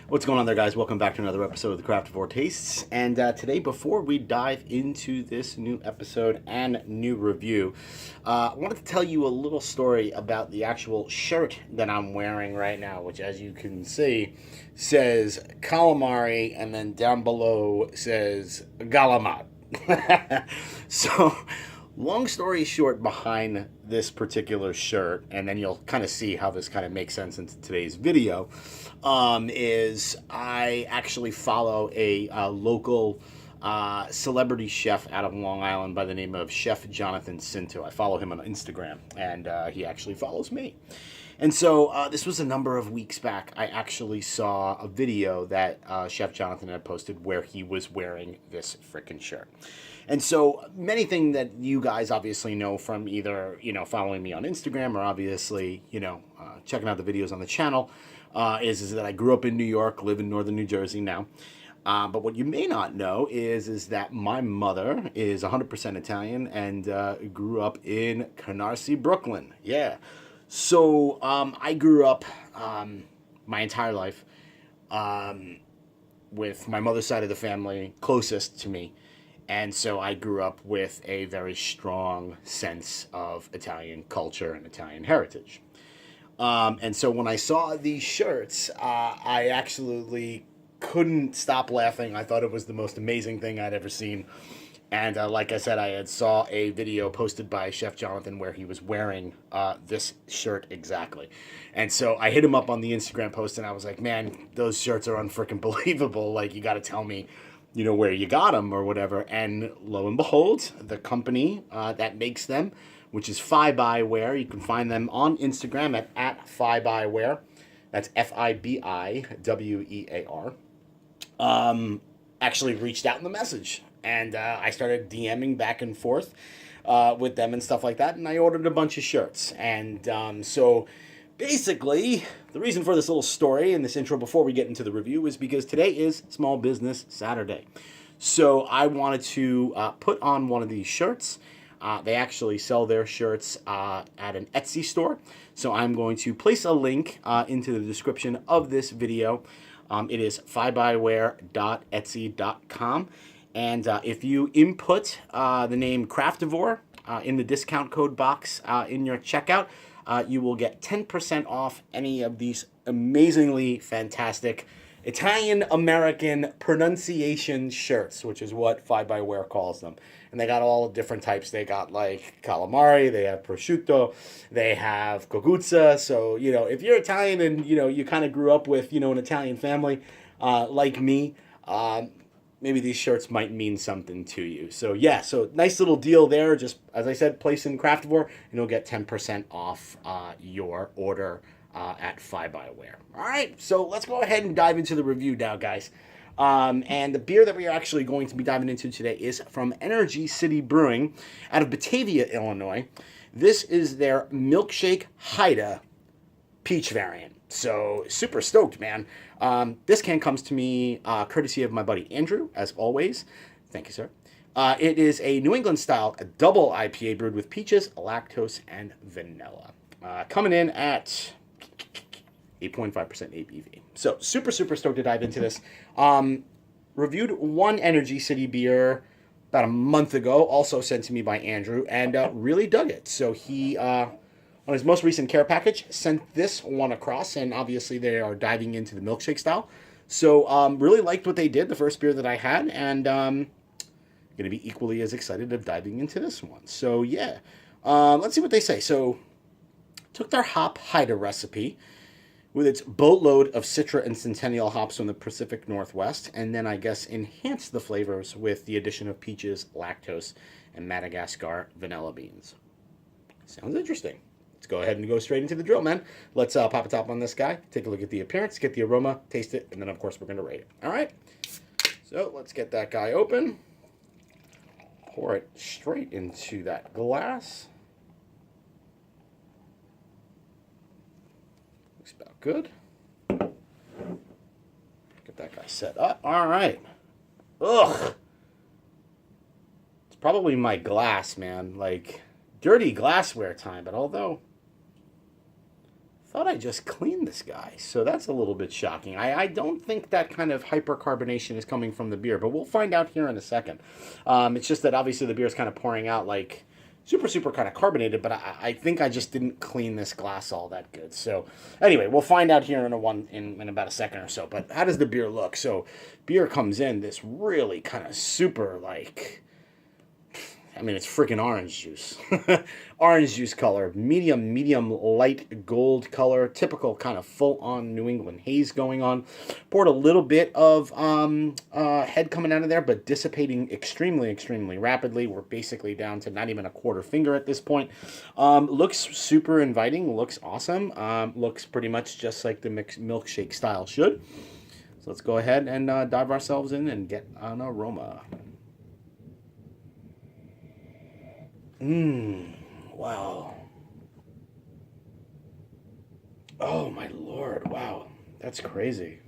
What's going on there, guys? Welcome back to another episode of the Craftavore Tastes. And today, before we dive into this new episode and new review, I wanted to tell you a little story about the actual shirt that I'm wearing right now, which, as you can see, says calamari, and then down below says galamat. So, long story short behind this particular shirt, and then you'll kind of see how this kind of makes sense into today's video, is I actually follow a local celebrity chef out of Long Island by the name of Chef Jonathan Cinto. I follow him on Instagram, and he actually follows me. And so this was a number of weeks back. I actually saw a video that Chef Jonathan had posted where he was wearing this frickin' shirt. And so many things that you guys obviously know from either, following me on Instagram or obviously, checking out the videos on the channel, is that I grew up in New York, live in northern New Jersey now. But what you may not know is that my mother is 100% Italian and grew up in Canarsie, Brooklyn. Yeah. So I grew up my entire life with my mother's side of the family closest to me. And so I grew up with a very strong sense of Italian culture and Italian heritage. And so when I saw these shirts, I absolutely couldn't stop laughing. I thought it was the most amazing thing I'd ever seen. And like I said, I had saw a video posted by Chef Jonathan where he was wearing this shirt exactly. And so I hit him up on the Instagram post and I was like, man, those shirts are unfreaking believable. Like, you got to tell me, where you got them or whatever. And lo and behold, the company that makes them, which is Fibiwear, you can find them on Instagram at Fibiwear. That's Fibiwear. Actually reached out in the message. And I started DMing back and forth with them and stuff like that. And I ordered a bunch of shirts. And so basically, the reason for this little story and this intro before we get into the review is because today is Small Business Saturday. So I wanted to put on one of these shirts. They actually sell their shirts at an Etsy store. So I'm going to place a link into the description of this video. It is fibiwear.etsy.com. And if you input the name Craftavore in the discount code box in your checkout, you will get 10% off any of these amazingly fantastic Italian-American pronunciation shirts, which is what Fibiwear calls them. And they got all different types. They got like calamari, they have prosciutto, they have coguzza. So, if you're Italian and, you kind of grew up with, an Italian family like me, maybe these shirts might mean something to you. So yeah, so nice little deal there. Just, as I said, place in Craftavore and you'll get 10% off your order at Fibiwear. All right, so let's go ahead and dive into the review now, guys. And the beer that we are actually going to be diving into today is from Energy City Brewing out of Batavia, Illinois. This is their Milkshake Haida peach variant. So super stoked, man. This can comes to me courtesy of my buddy Andrew, as always. Thank you, sir. It is a New England style double IPA brewed with peaches, lactose, and vanilla. Coming in at 8.5% ABV. So super stoked to dive into this. Reviewed one Energy City beer about a month ago, also sent to me by Andrew, and really dug it. So he, on his most recent care package, sent this one across, and obviously they are diving into the milkshake style. So really liked what they did, the first beer that I had, and going to be equally as excited of diving into this one. So yeah, let's see what they say. So took their hop Haida recipe with its boatload of Citra and Centennial hops from the Pacific Northwest, and then I guess enhanced the flavors with the addition of peaches, lactose, and Madagascar vanilla beans. Sounds interesting. Let's go ahead and go straight into the drill, man. Let's pop a top on this guy, take a look at the appearance, get the aroma, taste it, and then, of course, we're going to rate it. All right? So let's get that guy open. Pour it straight into that glass. Looks about good. Get that guy set up. All right. Ugh. It's probably my glass, man. Like, dirty glassware time, but although thought I just cleaned this guy, so that's a little bit shocking. I don't think that kind of hypercarbonation is coming from the beer, but we'll find out here in a second. It's just that obviously the beer is kind of pouring out like super kind of carbonated, but I think I just didn't clean this glass all that good. So anyway, we'll find out here in about a second or so. But how does the beer look? So beer comes in this really kind of super like, I mean, it's freaking orange juice. Orange juice color, medium light gold color, typical kind of full-on New England haze going on. Poured a little bit of head coming out of there, but dissipating extremely rapidly. We're basically down to not even a quarter finger at this point. Looks super inviting, looks awesome. Looks pretty much just like the milkshake style should. So let's go ahead and dive ourselves in and get an aroma. Wow. Oh my Lord, wow. That's crazy.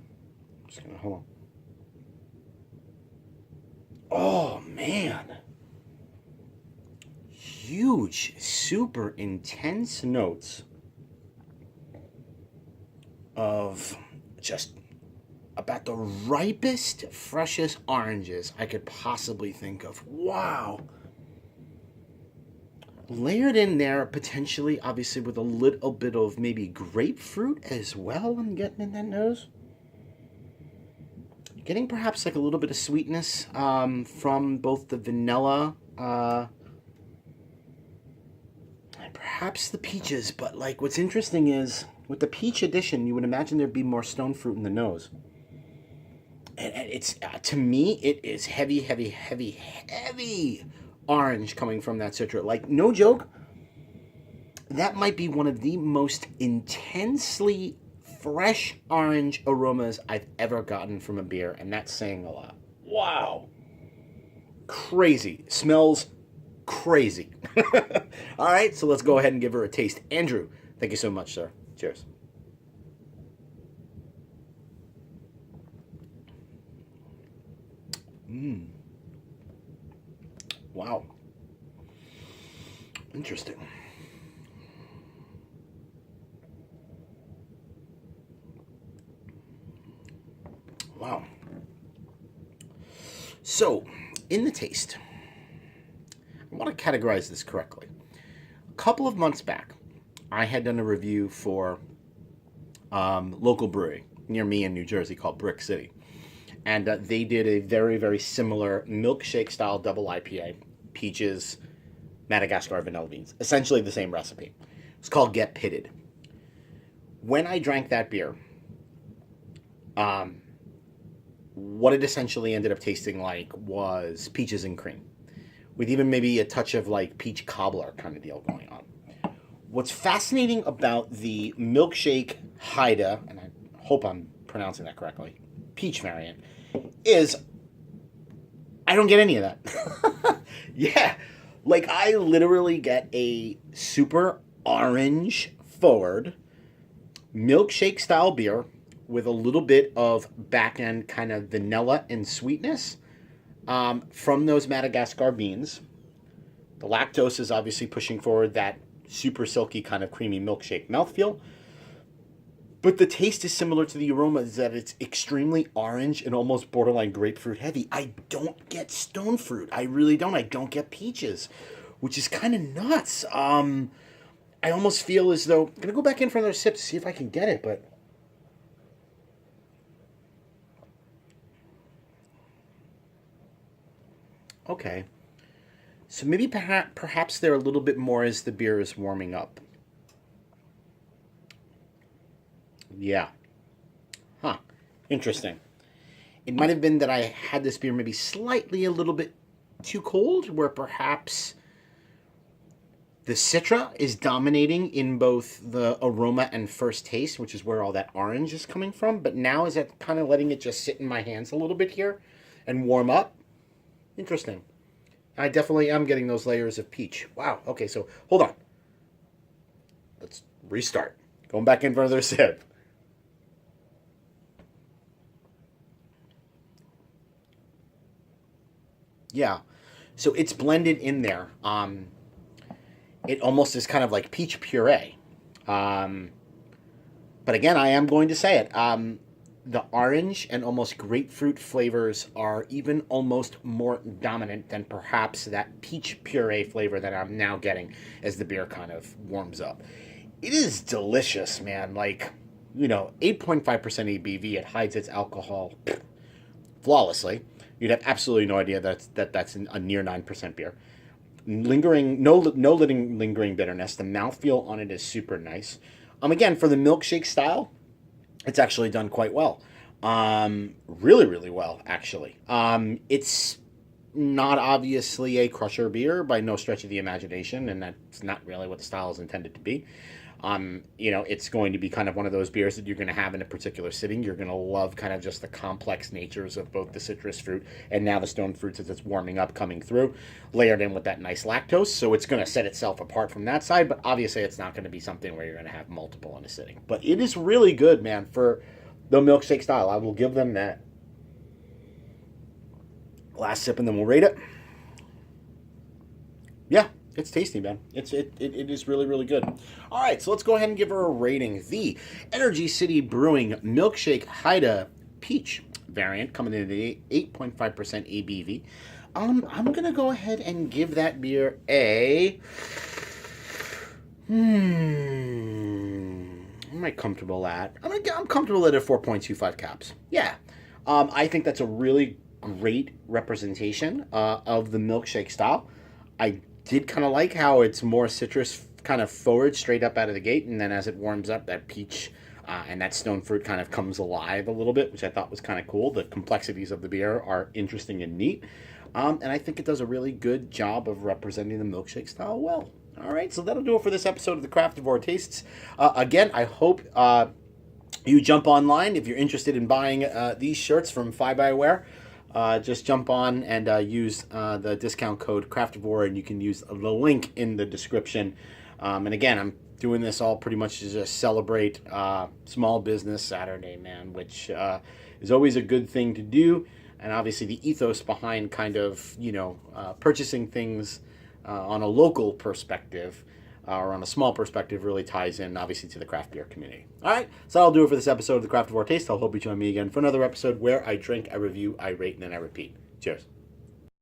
I'm just gonna, hold on. Oh man. Huge, super intense notes of just about the ripest, freshest oranges I could possibly think of. Wow. Layered in there, potentially, obviously, with a little bit of maybe grapefruit as well, I'm getting in that nose. Getting perhaps like a little bit of sweetness from both the vanilla and perhaps the peaches. But like what's interesting is, with the peach addition, you would imagine there'd be more stone fruit in the nose. And it's, to me, it is heavy orange coming from that citra. Like, no joke, that might be one of the most intensely fresh orange aromas I've ever gotten from a beer, and that's saying a lot. Wow. Crazy. Smells crazy. All right, so let's go ahead and give her a taste. Andrew, thank you so much, sir. Cheers. Wow. Interesting. Wow. So, in the taste, I want to categorize this correctly. A couple of months back, I had done a review for local brewery near me in New Jersey called Brick City. And they did a very similar milkshake style double IPA, peaches, Madagascar vanilla beans, essentially the same recipe. It's called Get Pitted. When I drank that beer, what it essentially ended up tasting like was peaches and cream, with even maybe a touch of like peach cobbler kind of deal going on. What's fascinating about the milkshake Haida, and I hope I'm pronouncing that correctly, peach variant, is I don't get any of that. Yeah, like I literally get a super orange forward milkshake style beer with a little bit of back end kind of vanilla and sweetness from those Madagascar beans. The lactose is obviously pushing forward that super silky kind of creamy milkshake mouthfeel. But the taste is similar to the aroma, is that it's extremely orange and almost borderline grapefruit heavy. I don't get stone fruit. I really don't. I don't get peaches, which is kind of nuts. I almost feel as though I'm going to go back in for another sip to see if I can get it, but okay. So maybe perhaps they're a little bit more as the beer is warming up. Yeah. Huh. Interesting. It might have been that I had this beer maybe slightly a little bit too cold, where perhaps the citra is dominating in both the aroma and first taste, which is where all that orange is coming from. But now is that kind of letting it just sit in my hands a little bit here and warm up? Interesting. I definitely am getting those layers of peach. Wow. Okay, so hold on. Let's restart. Going back in for another sip. Yeah. So it's blended in there. It almost is kind of like peach puree. But again, I am going to say it. The orange and almost grapefruit flavors are even almost more dominant than perhaps that peach puree flavor that I'm now getting as the beer kind of warms up. It is delicious, man. Like, 8.5% ABV. It hides its alcohol flawlessly. You'd have absolutely no idea that's a near 9% beer. Lingering, no lingering bitterness. The mouthfeel on it is super nice. Again, for the milkshake style, it's actually done quite well. Really, really well, actually. It's not obviously a crusher beer by no stretch of the imagination, and that's not really what the style is intended to be. It's going to be kind of one of those beers that you're going to have in a particular sitting. You're going to love kind of just the complex natures of both the citrus fruit and now the stone fruits as it's warming up coming through, layered in with that nice lactose. So it's going to set itself apart from that side, but obviously it's not going to be something where you're going to have multiple in a sitting. But it is really good, man, for the milkshake style. I will give them that. Last sip and then we'll rate it. Yeah. It's tasty, man. It is really, really good. All right, so let's go ahead and give her a rating. The Energy City Brewing Milkshake Haida Peach variant coming in at 8.5% ABV. I'm going to go ahead and give that beer a... Am I comfortable at? I'm comfortable at a 4.25 caps. Yeah. I think that's a really great representation of the milkshake style. I did kind of like how it's more citrus kind of forward straight up out of the gate, and then as it warms up, that peach and that stone fruit kind of comes alive a little bit, which I thought was kind of cool. The complexities of the beer are interesting and neat, and I think it does a really good job of representing the milkshake style well. All right, so that'll do it for this episode of the Craftavore Tastes. Again, I hope you jump online if you're interested in buying these shirts from 5 Just jump on and use the discount code Craftavore, and you can use the link in the description. And again, I'm doing this all pretty much to just celebrate Small Business Saturday, man, which is always a good thing to do. And obviously the ethos behind kind of, purchasing things on a local perspective or on a small perspective really ties in, obviously, to the craft beer community. All right, so that'll do it for this episode of the Craftavore Taste. I'll hope you join me again for another episode where I drink, I review, I rate, and then I repeat. Cheers.